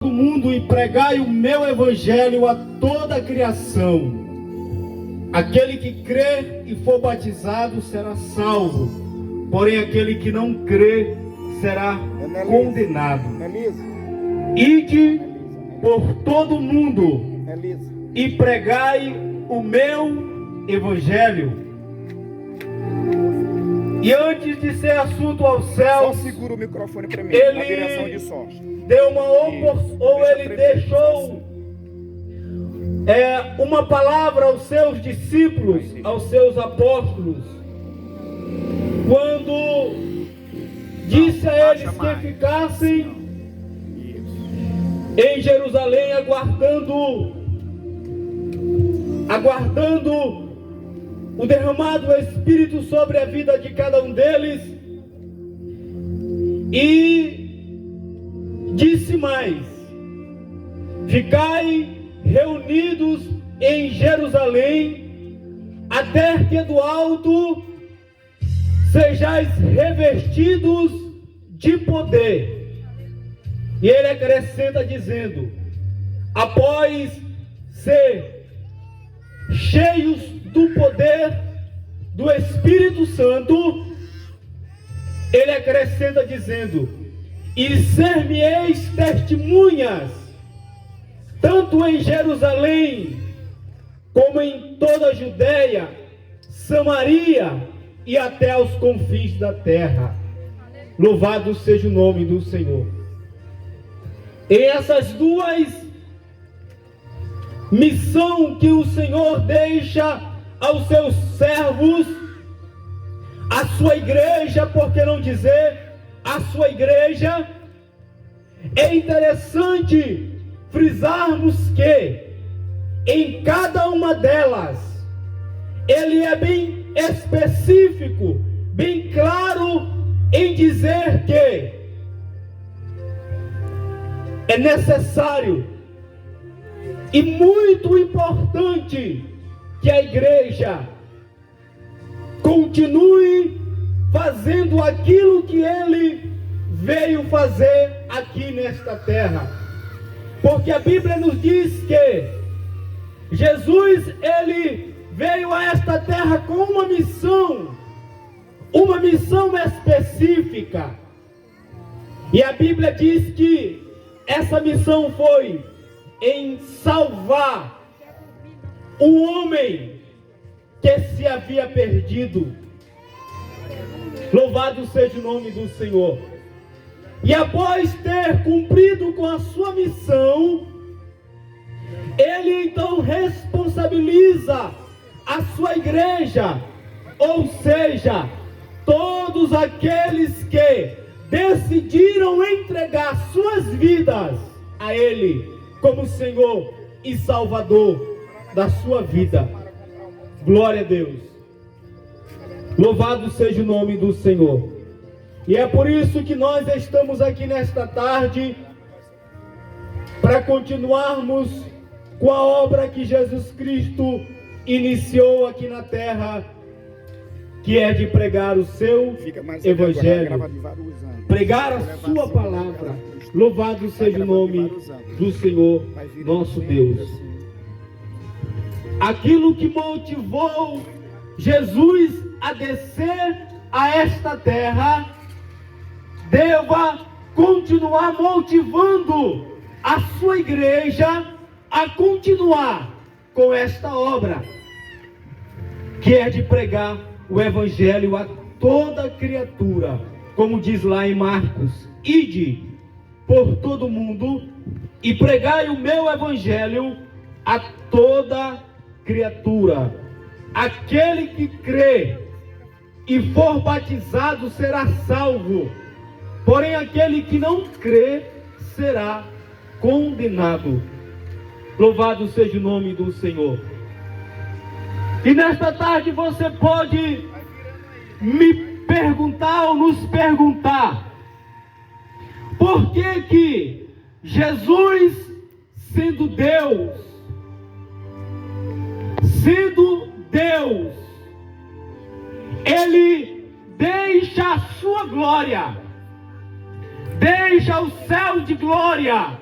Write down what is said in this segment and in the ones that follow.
do mundo e pregai o meu evangelho a toda a criação. Aquele que crer e for batizado será salvo, porém aquele que não crer será condenado. Ide por todo o mundo e pregai o meu evangelho. E antes de ser assunto aos céus, só segura o microfone para mim, ele na direção de som. deu uma ou ele deixou uma palavra aos seus discípulos, aos seus apóstolos, quando disse a eles que ficassem em Jerusalém aguardando o derramado do Espírito sobre a vida de cada um deles. E disse mais: ficai reunidos em Jerusalém, até que do alto sejais revestidos de poder. E ele acrescenta dizendo: após ser cheios do poder do Espírito Santo, ele acrescenta dizendo: e ser-me-eis testemunhas, tanto em Jerusalém, como em toda a Judéia, Samaria e até aos confins da terra. Louvado seja o nome do Senhor. E essas duas missões que o Senhor deixa aos seus servos, a sua igreja, por que não dizer a sua igreja, é interessante frisarmos que em cada uma delas ele é bem específico, bem claro em dizer que é necessário e muito importante que a igreja continue fazendo aquilo que ele veio fazer aqui nesta terra. Porque a Bíblia nos diz que Jesus, ele veio a esta terra com uma missão específica. E a Bíblia diz que essa missão foi em salvar o homem que se havia perdido. Louvado seja o nome do Senhor. E após ter cumprido com a sua missão, ele então responsabiliza a sua igreja, ou seja, todos aqueles que decidiram entregar suas vidas a ele como Senhor e Salvador da sua vida. Glória a Deus. Louvado seja o nome do Senhor. E é por isso que nós estamos aqui nesta tarde, para continuarmos com a obra que Jesus Cristo iniciou aqui na terra, que é de pregar o seu evangelho, pregar a sua palavra. Louvado seja o nome do Senhor nosso Deus. Aquilo que motivou Jesus a descer a esta terra deva continuar motivando a sua igreja a continuar com esta obra, que é de pregar o evangelho a toda criatura, como diz lá em Marcos: ide por todo mundo e pregai o meu evangelho a toda criatura. Aquele que crê e for batizado será salvo, porém aquele que não crê será condenado. Louvado seja o nome do Senhor. E nesta tarde você pode me perguntar ou nos perguntar: por que que Jesus, sendo Deus, ele deixa a sua glória, deixa o céu de glória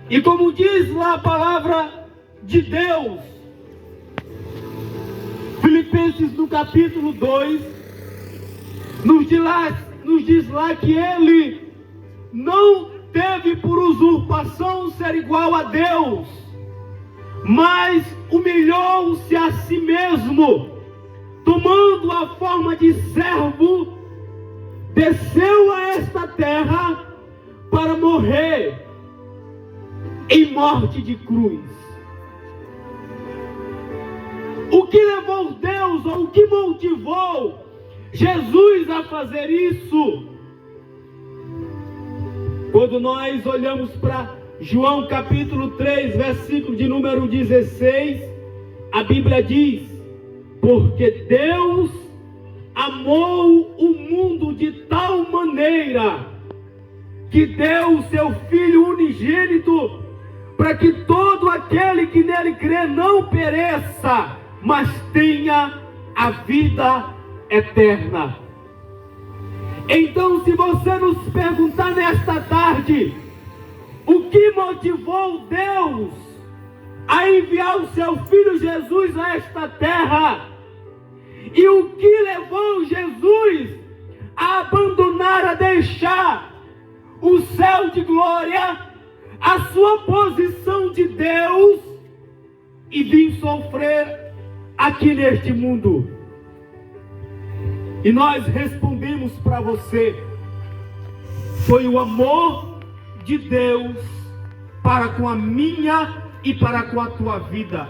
E como diz lá a palavra de Deus, Filipenses no capítulo 2, nos diz lá que ele não teve por usurpação ser igual a Deus, mas humilhou-se a si mesmo, tomando a forma de servo, desceu a esta terra para morrer em morte de cruz. O que levou Deus, ou o que motivou Jesus a fazer isso? Quando nós olhamos para João capítulo 3, versículo de número 16, a Bíblia diz: porque Deus amou o mundo de tal maneira que deu o seu Filho unigênito, para que todo aquele que nele crê não pereça, mas tenha a vida eterna. Então, se você nos perguntar nesta tarde, o que motivou Deus a enviar o seu Filho Jesus a esta terra, e o que levou Jesus a abandonar, a deixar o céu de glória, a sua posição de Deus, e vir sofrer aqui neste mundo? E nós respondemos para você: foi o amor de Deus para com a minha e para com a tua vida.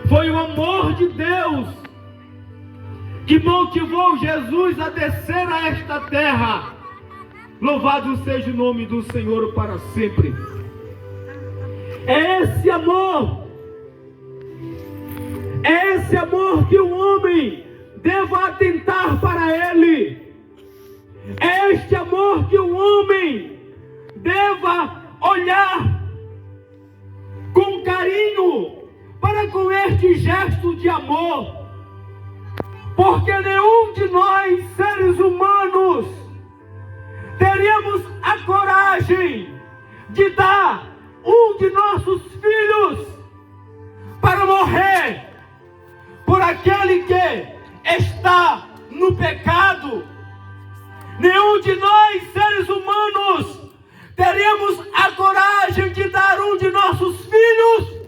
Foi o amor de Deus que motivou Jesus a descer a esta terra. Louvado seja o nome do Senhor para sempre. É esse amor que o homem deva atentar para ele. É este amor que o homem deva olhar com carinho para com este gesto de amor. Porque nenhum de nós, seres humanos, teríamos a coragem de dar um de nossos filhos para morrer por aquele que está no pecado. Nenhum de nós, seres humanos, teríamos a coragem de dar um de nossos filhos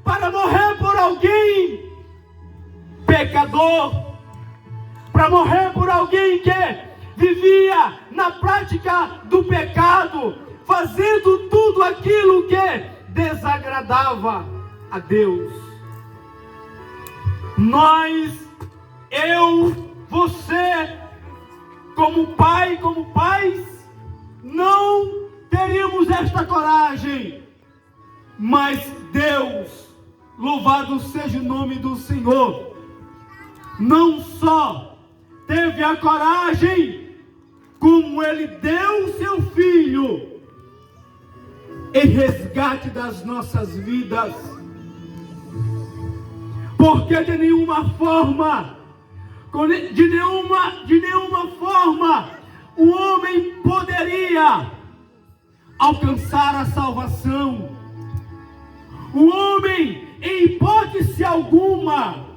para morrer por alguém pecador, para morrer por alguém que vivia na prática do pecado, fazendo tudo aquilo que desagradava a Deus. Nós, eu, você, como pai, como pais, não teríamos esta coragem, mas Deus, louvado seja o nome do Senhor, não só teve a coragem, como Ele deu o seu Filho em resgate das nossas vidas. Porque de nenhuma forma, o homem poderia alcançar a salvação. O homem, em hipótese alguma,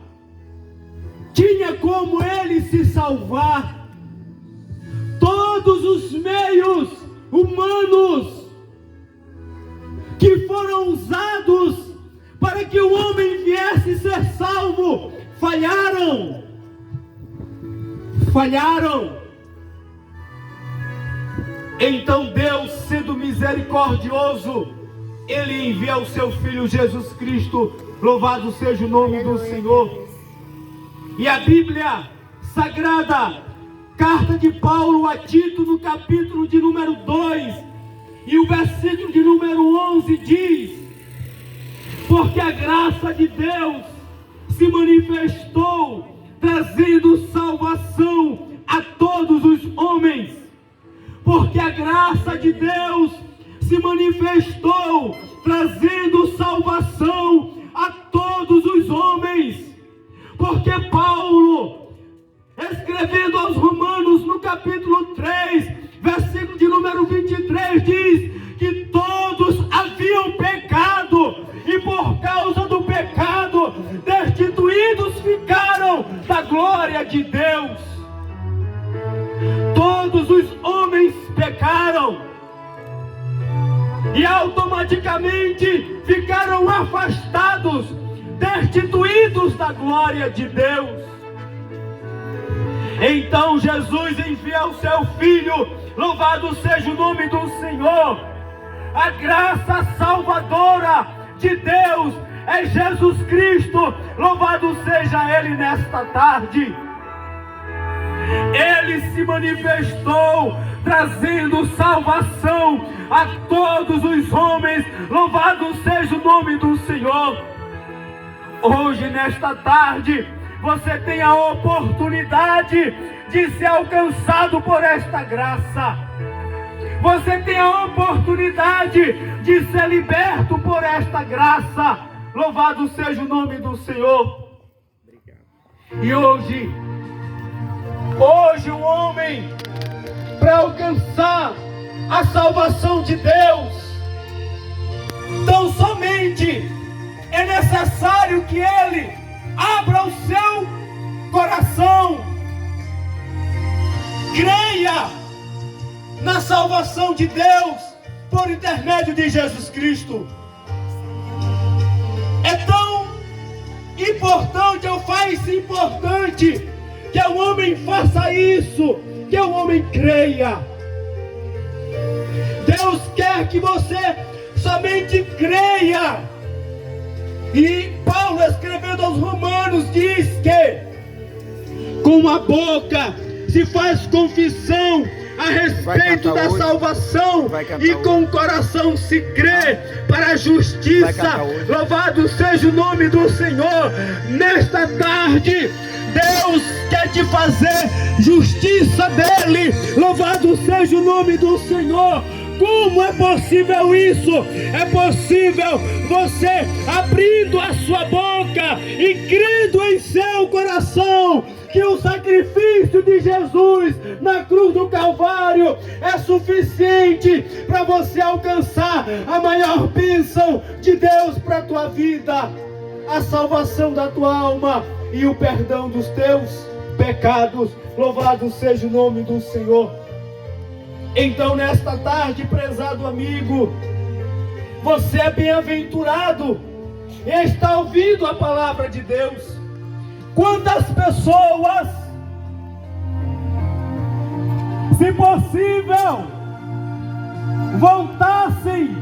tinha como ele se salvar. Todos os meios humanos que foram usados para que o homem viesse ser salvo falharam. Então Deus, sendo misericordioso, Ele envia o seu Filho Jesus Cristo. Louvado seja o nome do Senhor. E a Bíblia Sagrada, carta de Paulo a Tito, no capítulo de número 2, e o versículo de número 11 diz: porque a graça de Deus se manifestou, trazendo salvação a todos os homens. Porque a graça de Deus se manifestou, trazendo salvação a todos os homens. Porque Paulo, escrevendo aos Romanos no capítulo 3, versículo de número 23, diz que todos e automaticamente ficaram afastados, destituídos da glória de Deus. Então Jesus envia o seu Filho, louvado seja o nome do Senhor. A graça salvadora de Deus é Jesus Cristo, louvado seja Ele nesta tarde. Ele se manifestou, trazendo salvação a todos os homens, louvado seja o nome do Senhor. Hoje, nesta tarde, você tem a oportunidade de ser alcançado por esta graça. Você tem a oportunidade de ser liberto por esta graça. Louvado seja o nome do Senhor. E hoje o homem, para alcançar a salvação de Deus, tão somente é necessário que ele abra o seu coração, creia na salvação de Deus por intermédio de Jesus Cristo. É tão importante, ou faz-se importante, que o homem faça isso, que o homem creia. Deus quer que você somente creia. E Paulo, escrevendo aos Romanos, diz que com a boca se faz confissão a respeito da salvação, e com o coração se crê para a justiça. Louvado seja o nome do Senhor. Nesta tarde, Deus quer te fazer justiça dele. Louvado seja o nome do Senhor. Como é possível isso? É possível você abrindo a sua boca e crendo em seu coração que o sacrifício de Jesus na cruz do Calvário é suficiente para você alcançar a maior bênção de Deus para a tua vida, a salvação da tua alma e o perdão dos teus pecados. Louvado seja o nome do Senhor. Então, nesta tarde, prezado amigo, você é bem-aventurado e está ouvindo a palavra de Deus. Quantas pessoas, se possível, voltassem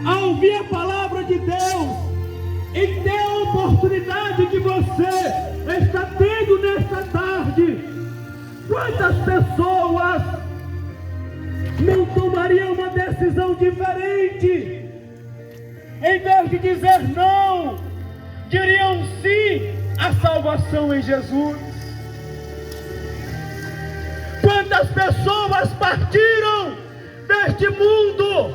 a ouvir a palavra de Deus e ter a oportunidade que você está tendo nesta tarde? Quantas pessoas não tomariam uma decisão diferente? Em vez de dizer não, diriam sim à salvação em Jesus. Quantas pessoas partiram deste mundo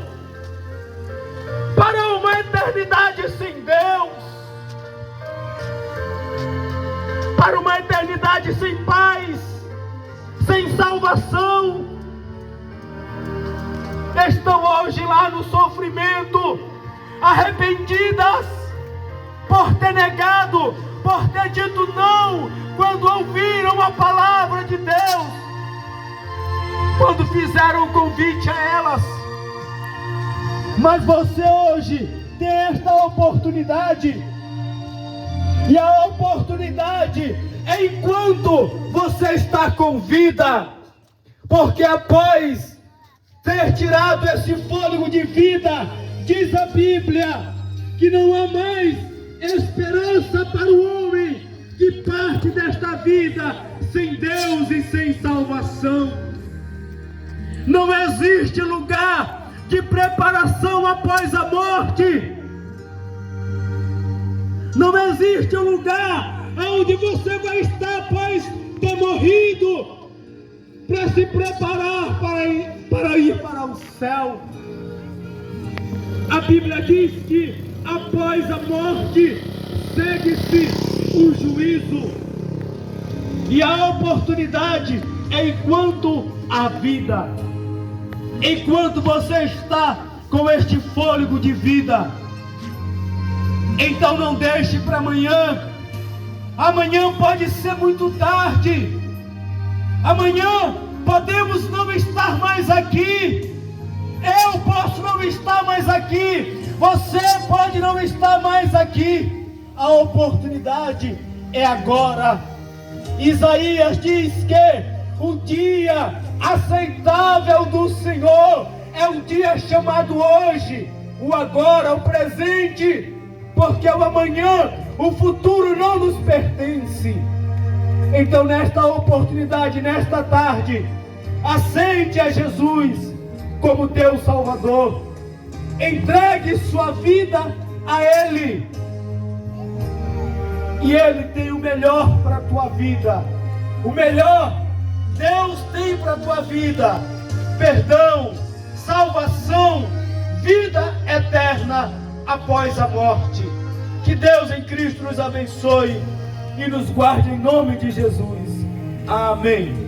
para uma eternidade sem Deus, para uma eternidade sem paz, sem salvação? Estão hoje lá no sofrimento, arrependidas por ter negado, por ter dito não quando ouviram a palavra de Deus, quando fizeram o convite a elas. Mas você hoje tem esta oportunidade, e a oportunidade é enquanto você está com vida, porque após ter tirado esse fôlego de vida, diz a Bíblia que não há mais esperança para o homem que parte desta vida sem Deus e sem salvação. Não existe lugar de preparação após a morte. Não existe um lugar onde você vai estar após ter morrido, para se preparar para ir para o céu. A Bíblia diz que após a morte segue-se o juízo, e a oportunidade é enquanto há vida, enquanto você está com este fôlego de vida. Então não deixe para amanhã. Amanhã pode ser muito tarde. Amanhã podemos não estar mais aqui. Eu posso não está mais aqui. Você pode não estar mais aqui. A oportunidade é agora. Isaías diz que o dia aceitável do Senhor é um dia chamado hoje, o agora, o presente, porque o amanhã, o futuro não nos pertence. Então, nesta oportunidade, nesta tarde, aceite a Jesus como teu Salvador. Entregue sua vida a Ele. E Ele tem o melhor para a tua vida. O melhor Deus tem para a tua vida: perdão, salvação, vida eterna após a morte. Que Deus em Cristo nos abençoe e nos guarde em nome de Jesus. Amém.